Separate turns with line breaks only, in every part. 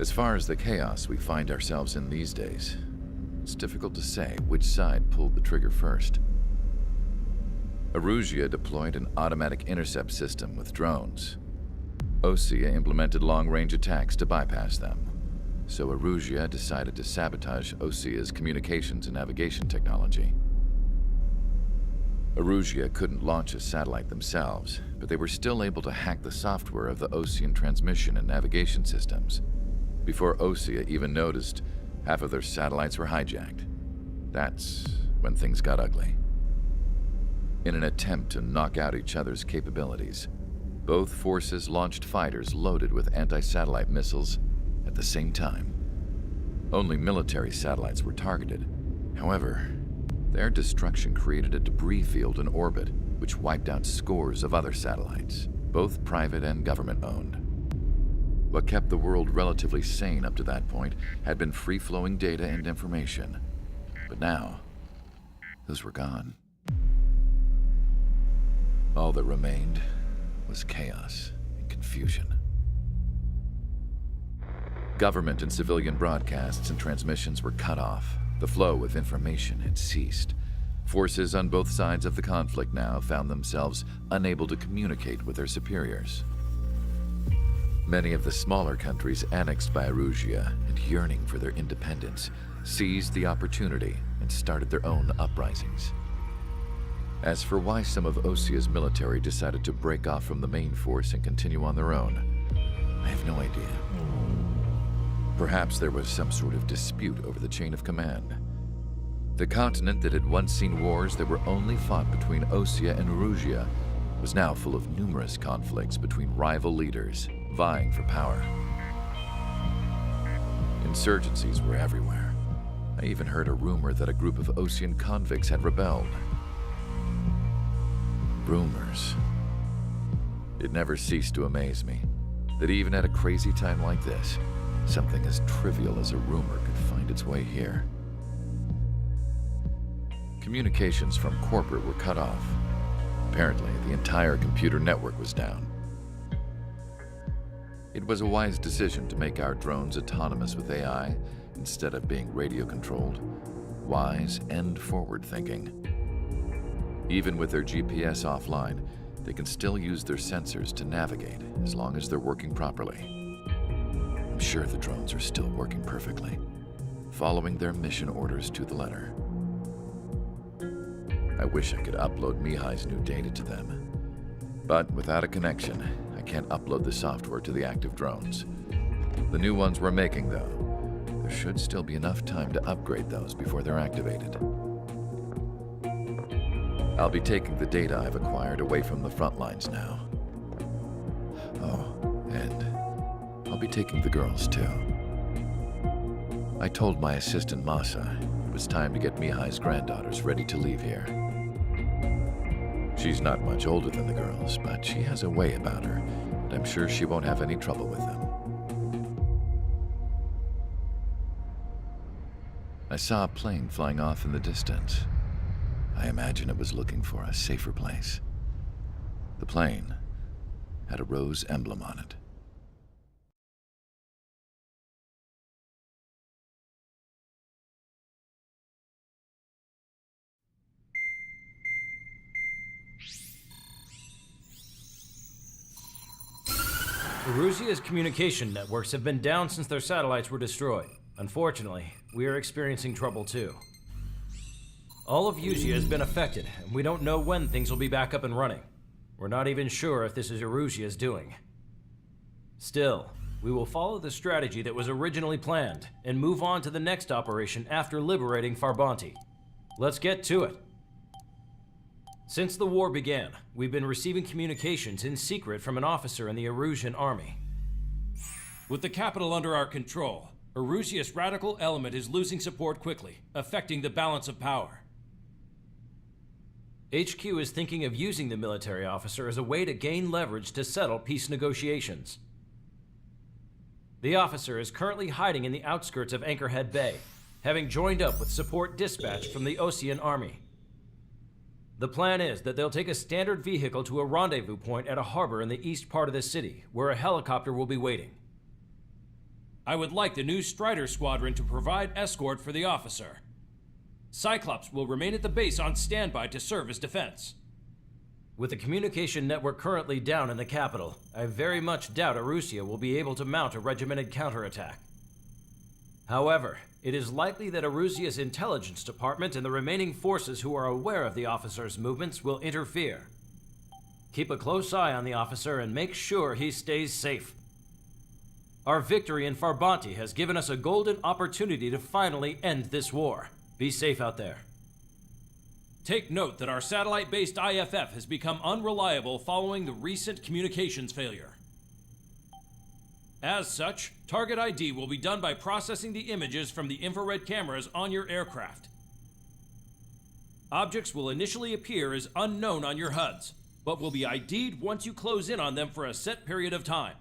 As far as the chaos we find ourselves in these days, it's difficult to say which side pulled the trigger first. Erusia deployed an automatic intercept system with drones. Osea implemented long-range attacks to bypass them. So Erusia decided to sabotage Osea's communications and navigation technology. Erusia couldn't launch a satellite themselves, but they were still able to hack the software of the Osean transmission and navigation systems. Before Osea even noticed, half of their satellites were hijacked. That's when things got ugly. In an attempt to knock out each other's capabilities, both forces launched fighters loaded with anti-satellite missiles at the same time. Only military satellites were targeted. However, their destruction created a debris field in orbit, which wiped out scores of other satellites, both private and government-owned. What kept the world relatively sane up to that point had been free-flowing data and information. But now, those were gone. All that remained was chaos and confusion. Government and civilian broadcasts and transmissions were cut off. The flow of information had ceased. Forces on both sides of the conflict now found themselves unable to communicate with their superiors. Many of the smaller countries annexed by Erusia and yearning for their independence seized the opportunity and started their own uprisings. As for why some of Osea's military decided to break off from the main force and continue on their own, I have no idea. Perhaps there was some sort of dispute over the chain of command. The continent that had once seen wars that were only fought between Osea and Erusia was now full of numerous conflicts between rival leaders vying for power. Insurgencies were everywhere. I even heard a rumor that a group of Osean convicts had rebelled. Rumors. It never ceased to amaze me that even at a crazy time like this, something as trivial as a rumor could find its way here. Communications from corporate were cut off. Apparently, the entire computer network was down. It was a wise decision to make our drones autonomous with AI instead of being radio-controlled. Wise and forward-thinking. Even with their GPS offline, they can still use their sensors to navigate as long as they're working properly. I'm sure the drones are still working perfectly, following their mission orders to the letter. I wish I could upload Mihai's new data to them. But without a connection, I can't upload the software to the active drones. The new ones we're making, though, there should still be enough time to upgrade those before they're activated. I'll be taking the data I've acquired away from the front lines now. Oh, and I'll be taking the girls, too. I told my assistant Masa it was time to get Mihai's granddaughters ready to leave here. She's not much older than the girls, but she has a way about her, and I'm sure she won't have any trouble with them. I saw a plane flying off in the distance. I imagine it was looking for a safer place. The plane had a rose emblem on it.
Erusia's communication networks have been down since their satellites were destroyed. Unfortunately, we are experiencing trouble too. All of Usia has been affected, and we don't know when things will be back up and running. We're not even sure if this is Erusia's doing. Still, we will follow the strategy that was originally planned, and move on to the next operation after liberating Farbanti. Let's get to it. Since the war began, we've been receiving communications in secret from an officer in the Erusian army.
With the capital under our control, Erusia's radical element is losing support quickly, affecting the balance of power.
HQ is thinking of using the military officer as a way to gain leverage to settle peace negotiations. The officer is currently hiding in the outskirts of Anchorhead Bay, having joined up with support dispatch from the Osean army. The plan is that they'll take a standard vehicle to a rendezvous point at a harbor in the east part of the city, where a helicopter will be waiting.
I would like the new Strider Squadron to provide escort for the officer. Cyclops will remain at the base on standby to serve as defense.
With the communication network currently down in the capital, I very much doubt Erusia will be able to mount a regimented counterattack. However, it is likely that Erusia's intelligence department and the remaining forces who are aware of the officer's movements will interfere. Keep a close eye on the officer and make sure he stays safe. Our victory in Farbanti has given us a golden opportunity to finally end this war. Be safe out there.
Take note that our satellite-based IFF has become unreliable following the recent communications failure. As such, target ID will be done by processing the images from the infrared cameras on your aircraft. Objects will initially appear as unknown on your HUDs, but will be ID'd once you close in on them for a set period of time.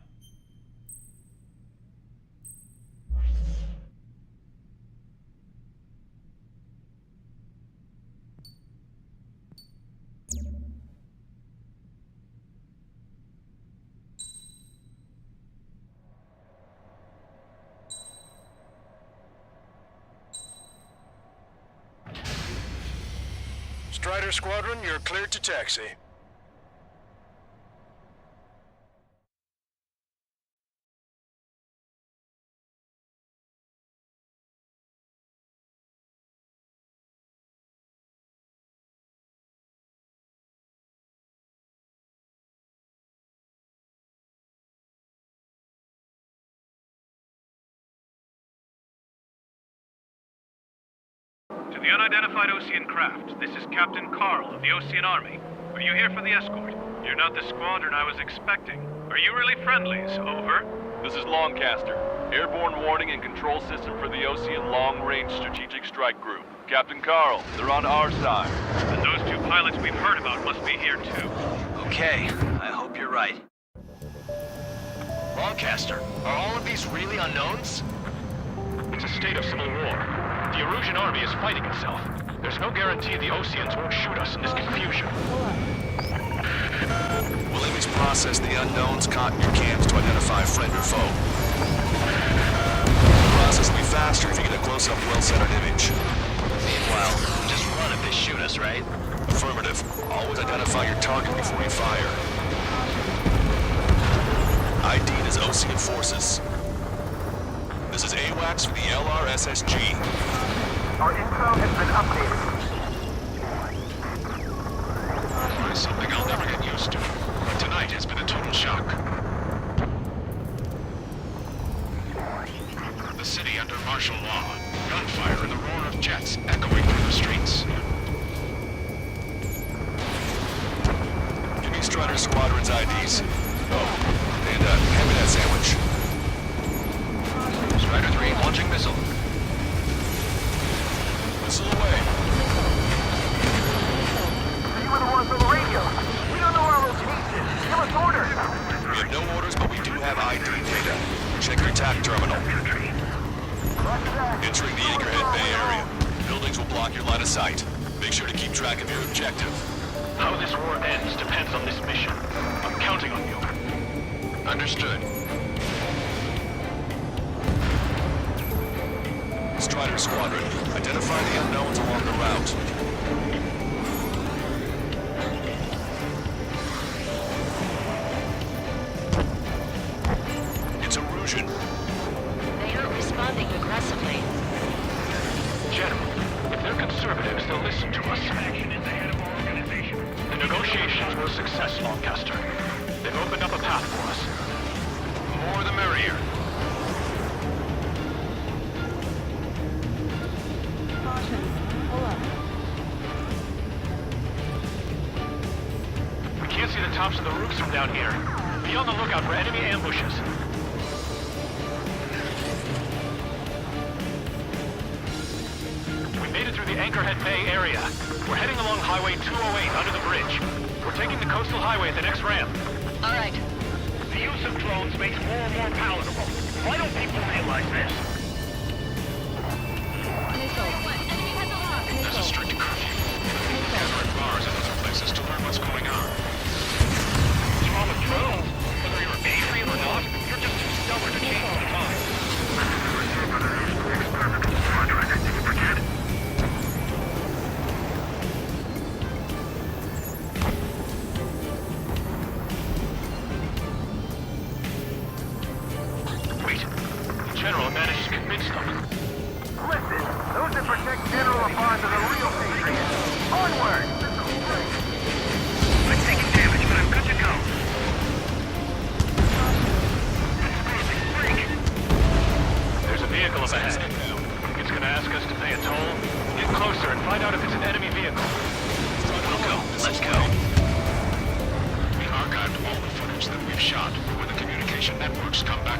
Strider Squadron, you're cleared to taxi.
To the unidentified Osean craft, this is Captain Carl of the Osean Army. Are you here for the escort? You're not the squadron I was expecting. Are you really friendlies? Over.
This is Longcaster. Airborne warning and control system for the Osean Long-Range Strategic Strike Group. Captain Carl, they're on our side.
And those two pilots we've heard about must be here too.
Okay, I hope you're right. Longcaster, are all of these really unknowns?
It's a state of civil war. The Erusian army is fighting itself. There's no guarantee the Oseans won't shoot us in this confusion.
Will image process the unknowns caught in your cams to identify friend or foe? The process will be faster if you get a close-up, well-centered image.
Meanwhile, just run if they shoot us, right?
Affirmative. Always identify your target before you fire. ID'd as Osean forces. This is AWACS for the LRSSG.
Our info has been updated.
It's something I'll never get used to. But tonight has been a total shock. The city under martial law. Gunfire and the roar of jets echoing through the streets.
Give me Strider Squadron's IDs. Oh, and hand me that sandwich.
Strider 3 launching missile.
Missile away.
You were the ones on the radio. We don't know our location. Give us orders.
We have no orders, but we do have ID data. Check your TAC terminal. Entering the Anchorhead Bay area. Buildings will block your line of sight. Make sure to keep track of your objective.
How this war ends depends on this mission. I'm counting on you. Understood.
Strider Squadron, identify the unknowns along the route. It's Erusian.
They aren't responding aggressively.
General, if they're conservatives, they'll listen to us. Action is ahead of our organization. The negotiations were a success, Lancaster. They've opened up a path for us. The more the merrier. We can't see the tops of the roofs from down here. Be on the lookout for enemy ambushes. We made it through the Anchorhead Bay area. We're heading along Highway 208 under the bridge. We're taking the coastal highway at the next ramp.
All right.
The use of drones makes war more palatable. Why don't people realize this? There's a strict curfew. People gather at bars and other places to learn what's going on. What's wrong with drones? Whether you're Adrian or not, you're just too stubborn to change the time.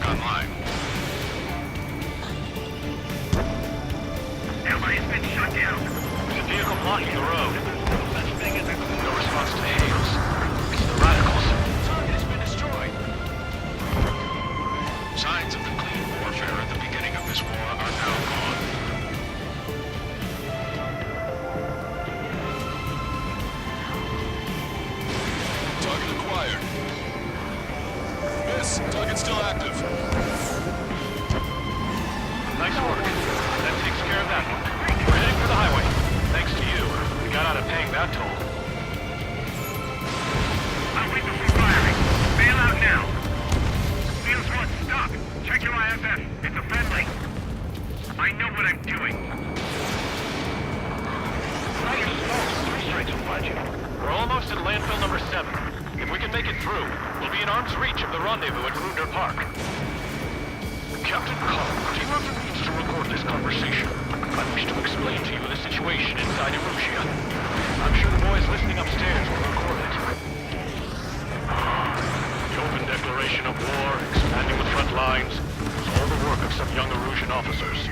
online. Airline's been shut down. There's a vehicle blocking the road. No response to hails. It's the radicals. Target has been destroyed. Signs of the clean warfare at the beginning of this war are now gone.
Target acquired. Miss, target's still active.
Nice work. That takes care of that one. We're heading for the highway. Thanks to you, we got out of paying that toll. I'll wait before firing. Bail out now. Fields 1, stop. Check your IFF. It's a friendly. I know what I'm doing. Nice small 3 straight behind you. We're almost at landfill number 7. If we can make it through, we'll be in arm's reach of the rendezvous at Grunder Park. Captain Carl, do you have the means to record this conversation? I wish to explain to you the situation inside Erusia. I'm sure the boys listening upstairs will record it. The open declaration of war, expanding the front lines, was all the work of some young Erusian officers.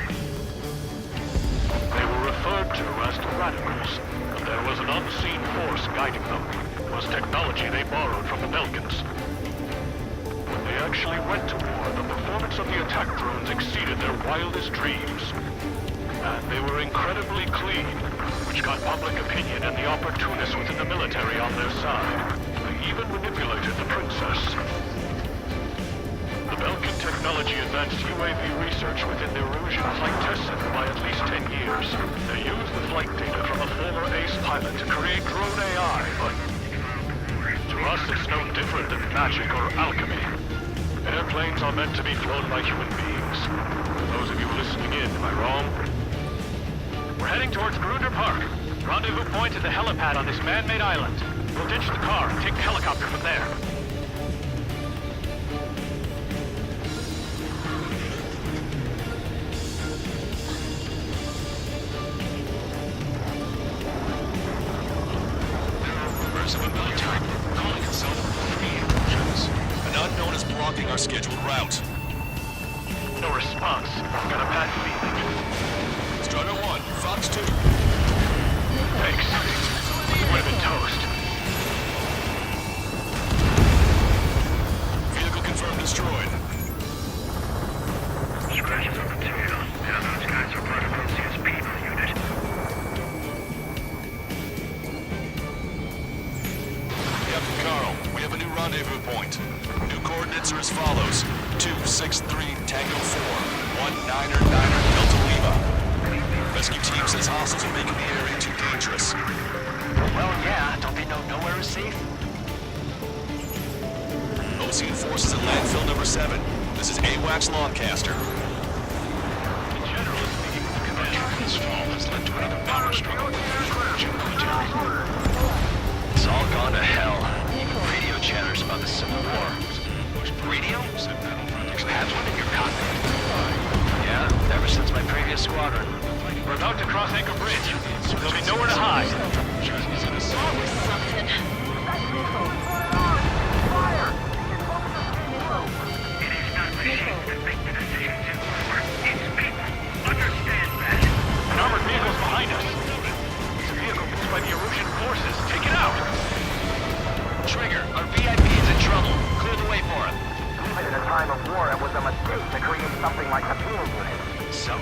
They were referred to as the radicals, but there was an unseen force guiding them. It was technology they borrowed from the Belgians. When they actually went to war, the performance of the attack drones exceeded their wildest dreams. And they were incredibly clean, which got public opinion and the opportunists within the military on their side. They even manipulated the princess. The Belgian technology advanced UAV research within the Erusian Flight Test Center by at least 10 years. They used the flight data from a former ace pilot to create drone AI, but to us it's no different than magic or alchemy. Airplanes are meant to be flown by human beings. For those of you listening in, am I wrong? We're heading towards Grunder Park. Rendezvous point is the helipad on this man-made island. We'll ditch the car and take the helicopter from there.
Rumors of a military group calling itself Free Erusians. An unknown is blocking our scheduled route.
No response. I've got a bad feeling.
Strider 1, Fox 2.
Thanks. We would have been toast.
Vehicle confirmed destroyed.
Scratches on the tail. Now those guys are part of Lucia's people unit.
Captain Carl, we have a new rendezvous point. New coordinates are as follows. 263 Tango 4, 199er Delta Lima. Rescue team says hostiles are making the area too dangerous.
Well, yeah, don't they know nowhere is safe?
Ocean forces at landfill number 7. This is AWACS Lancaster.
In general speaking, the commander this fall has led to another power struggle with the Erusian military.
It's all gone to hell. Even radio chatters about the Civil War. Radio? You have one in your cockpit? Yeah, ever since my previous squadron.
We're about to cross Anchor Bridge. There'll be nowhere to hide.
That was something.
Fire!
It is not machines that make the decisions in war. It's people. Understand that. An armored vehicle's behind us. It's a vehicle used by the Erusian forces. Take it out.
Trigger, our VIP is in trouble. Clear the way for him.
Even in a time of war, it was a mistake to create something like a fuel unit.
So?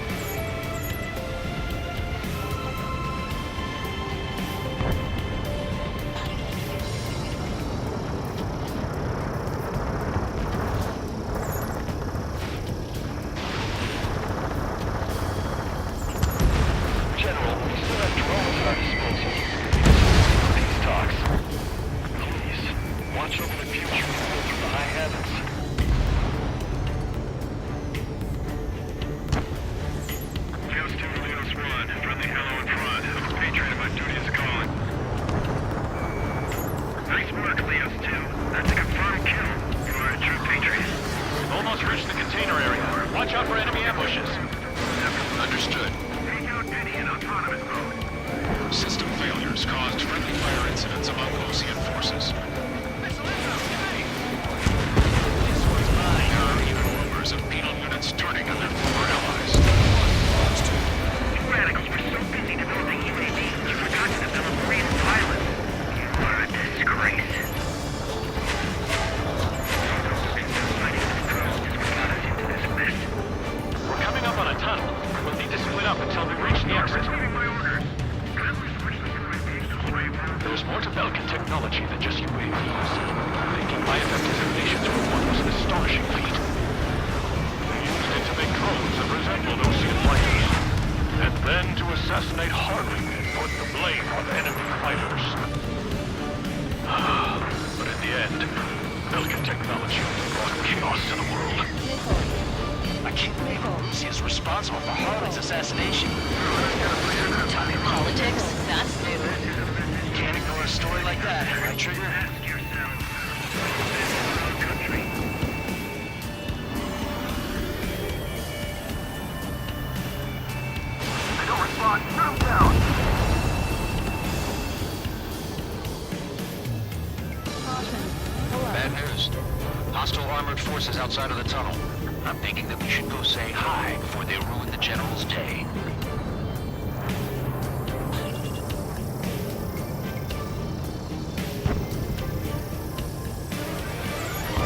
General, we still have drones at our disposal. Peace talks. Please, watch over the future we build through the high heavens. Houston, Leos 1. Friendly hello in front. Looks Patriot about duty is calling. Nice work, Leos 2. That's a confirmed kill. You are a true Patriot. Almost reached the container area. Watch out for enemy ambushes.
Understood.
Take out Denny in autonomous mode.
System failures caused friendly fire incidents among Ocean forces.
rest of the world.
I can't believe Russia is responsible for Harlan's assassination.
Talking politics? That's new.
You can't ignore a story like that, right, Trigger?
They don't respond. Shoot them down.
Bad news. Hostile armored forces outside of the tunnel. I'm thinking that we should go say hi before they ruin the General's day.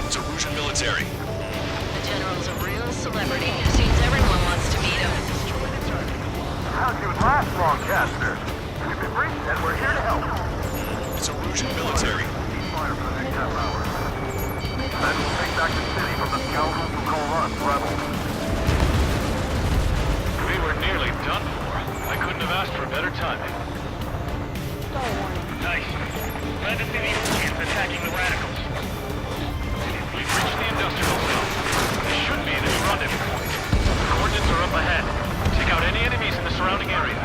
It's Erusian military.
The General's a real celebrity. Seems everyone wants to meet him.
How'd you last long, Caster? If it breaks, then we're here to help.
It's Erusian military.
Fire for the next half hour. Then we'll take back the city from the scoundrels who call us rebels.
We were nearly done for. I couldn't have asked for better timing. Nice. Glad to see the Indians attacking the radicals. We've reached the industrial zone. This should be the new rendezvous point. Coordinates are up ahead. Take out any enemies in the surrounding area.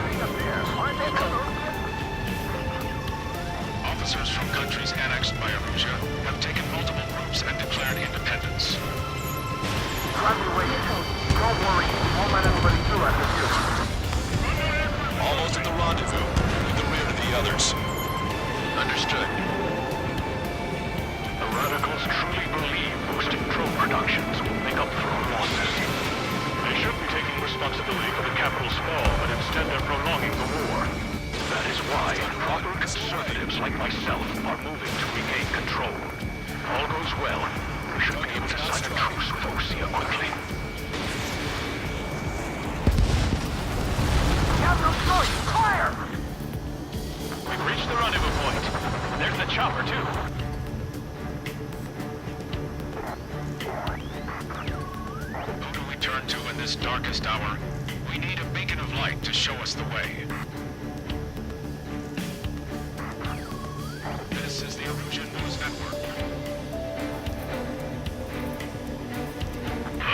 Officers from countries annexed by Erusia have taken multiple groups and declared independence.
Glad we waited. Don't worry. Won't let anybody through after you.
Almost at the rendezvous, in the rear of the others.
Understood. The radicals truly believe boosting drone productions will make up for our losses. They should be taking responsibility for the capital's fall, but instead they're prolonging the war. That is why proper conservatives like myself are moving to regain control. If all goes well, we should be able to sign a truce with Osea quickly.
Have no choice. Fire!
We've reached the rendezvous point. There's the chopper, too. Who do we turn to in this darkest hour? We need a beacon of light to show us the way. This is the Erusian News Network.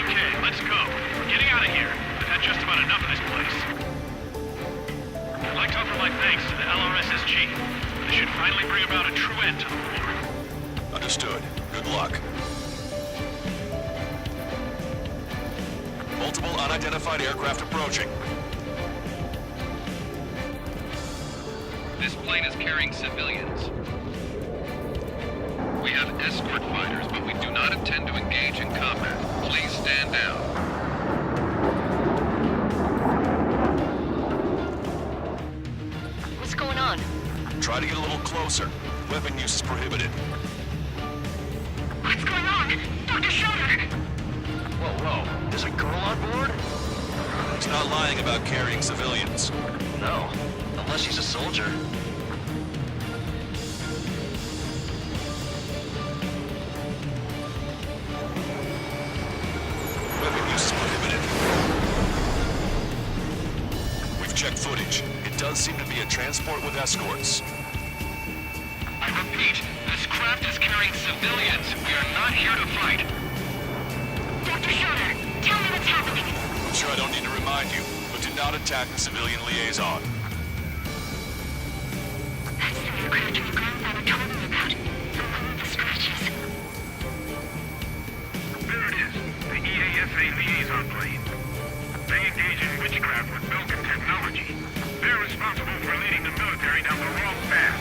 Okay, let's go. We're getting out of here. We've had just about enough of this place. I'd like to offer my thanks to the LRSSG. This should finally bring about a true end to the war.
Understood. Good luck. Multiple unidentified aircraft approaching.
This plane is carrying civilians. We have escort fighters, but we do not intend to engage in combat. Please stand down.
What's going on?
Try to get a little closer. Weapon use is prohibited.
What's going on? Dr. Schroeder!
Whoa. There's a girl on board?
He's not lying about carrying civilians.
No. Unless she's a soldier.
Weapon use is prohibited. We've checked footage. It does seem to be a transport with escorts.
I repeat, this craft is carrying civilians. We are not here to fight.
Dr. Schroeder, tell me what's happening.
I'm sure I don't need to remind you, but do not attack the civilian liaison.
That's the aircraft your grandfather told me about. The scratches.
There it is, the EASA liaison plane. They engage in witchcraft with Belkin technology. They're responsible for leading the military down the wrong path.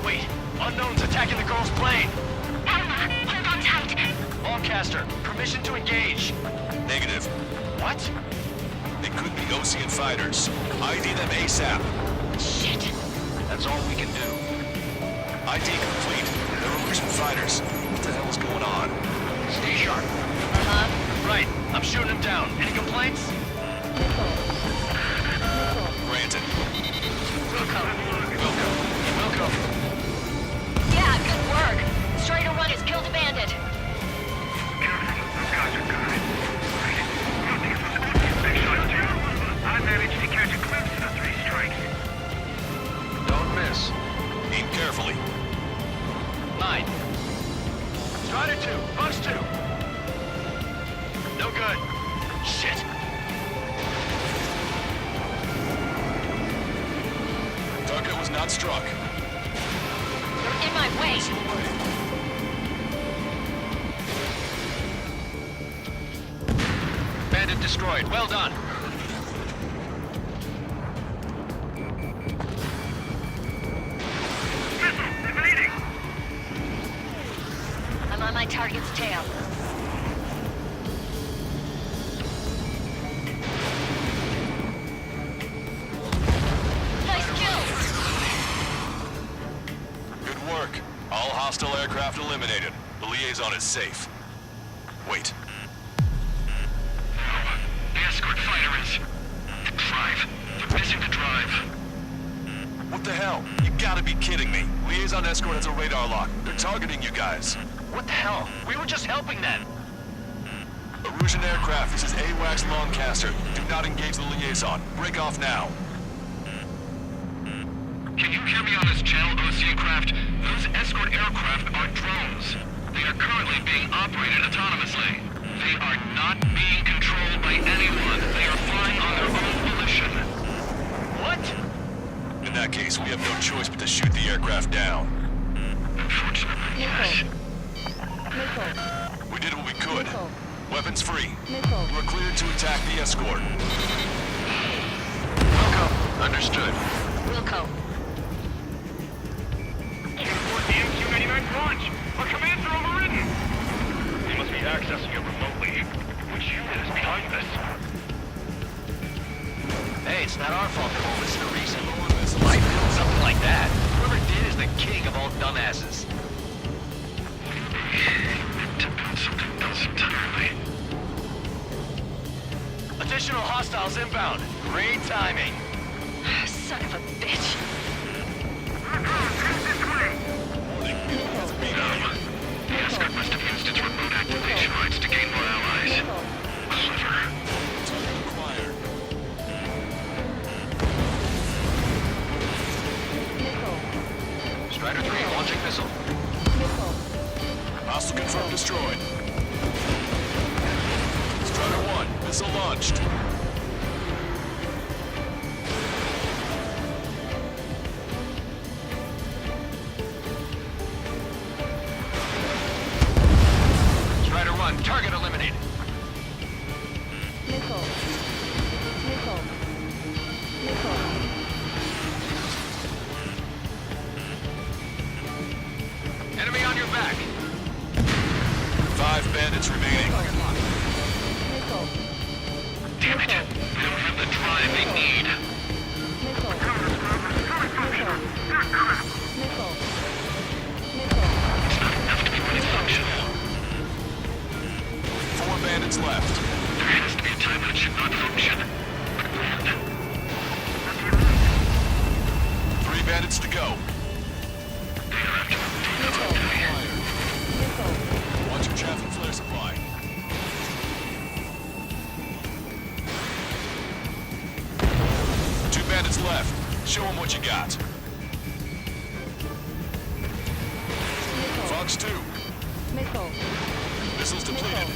Wait, unknown's attacking the girl's plane.
Alma, hold on tight.
Lancaster, permission to engage.
Negative.
What?
They could be Osean fighters. ID them ASAP.
Shit.
That's all we can do.
ID complete. They're Erusian fighters. What the hell is going on?
Stay sharp. Right, I'm shooting him down. Any complaints?
Granted.
Wilco.
Wilco.
Yeah, good work. Straighter one has killed a bandit.
Those guys are good. Big shot, too. I managed to catch a glimpse of the three strikes.
Don't miss.
Aim carefully.
9. Strider 2, Fox 2. No good. Shit.
Target was not struck.
You're in my way.
Bandit destroyed. Well done.
I'm on my target's tail. Nice kill!
Good work. All hostile aircraft eliminated. The liaison is safe. Wait.
The escort fighter is... the drive. They're missing the drive.
What the hell? You gotta be kidding me. Liaison escort has a radar lock. They're targeting you guys.
What the hell? We were just helping them.
Erusian aircraft, this is AWACS Longcaster. Do not engage the liaison. Break off now.
Can you hear me on this channel, Ocean craft? Those escort aircraft are drones. They are currently being operated autonomously. They are not being controlled by anyone. They are flying on their own volition.
What?
In that case, we have no choice but to shoot the aircraft down.
Unfortunately, yes.
We did what we could. Weapons free. You are cleared to attack the escort.
Welcome. Understood.
Wilco.
Report the MQ-99 launch. Our commands are overridden. They must be accessing it remotely. Which unit is behind this?
Hey, it's not our fault they won't listen to reason. Why build something like that? Whoever did is the king of all dumbasses.
To build something else entirely.
Additional hostiles inbound. Great timing.
Son of a bitch.
The escort must have used its remote activation rights to gain more allies. Clever.
Strider 3 launching missile.
Hostile confirmed destroyed. Strider 1, missile launched.
Strider 1, target eliminated. Enemy on your back.
5 bandits remaining.
Damn it. They don't have the drive they need. It's not enough to be really functional.
4 bandits left.
There has to be a time when it should not function. And
3 bandits to go.
they are after the
Watch your traffic flare supply. Two bandits left. Show them what you got. Fox 2. Missiles depleted.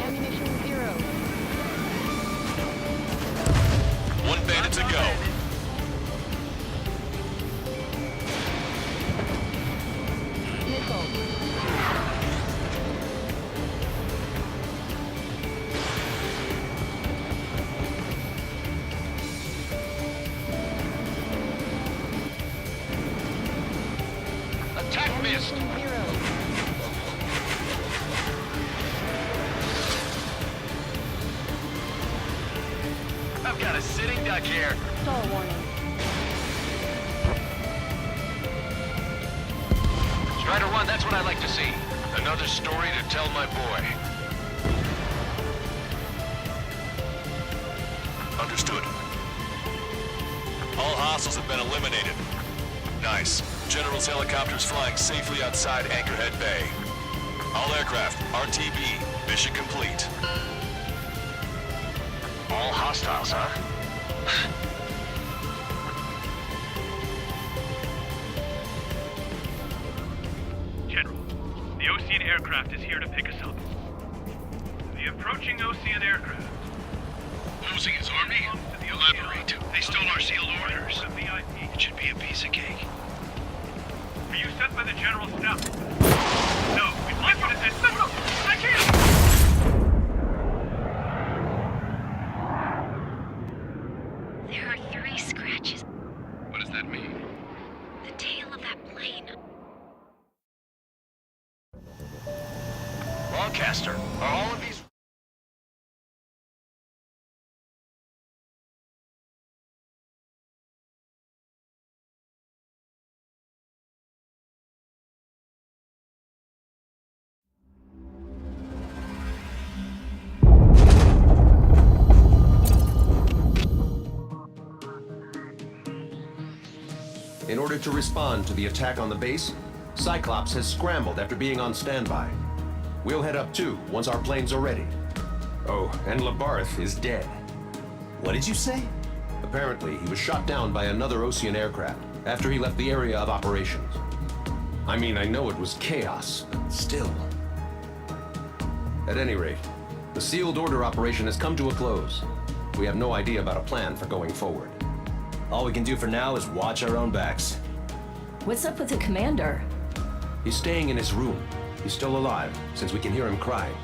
Ammunition zero.
1 bandit to go.
Attack missed. I've got a sitting duck here.
Stall warning.
Strider 1, that's what I like to see. Another story to tell my boy.
Understood. All hostiles have been eliminated. Nice. General's helicopters flying safely outside Anchorhead Bay. All aircraft, RTB, mission complete.
All hostiles, huh?
Ocean aircraft is here to pick us up. The approaching Ocean aircraft.
Losing his army? Elaborate. They stole our sealed orders. It should be a piece of cake.
Were you sent by the General Staff? No, we'd like you to send... No, I can't!
There are 3 scratches.
What does that mean?
The tail of that plane.
Lancaster, are all of these...
In order to respond to the attack on the base, Cyclops has scrambled after being on standby. We'll head up too, once our planes are ready. Oh, and Labarth is dead.
What did you say?
Apparently, he was shot down by another Ocean aircraft after he left the area of operations. I mean, I know it was chaos, but still. At any rate, the sealed order operation has come to a close. We have no idea about a plan for going forward.
All we can do for now is watch our own backs.
What's up with the commander?
He's staying in his room. He's still alive, since we can hear him crying.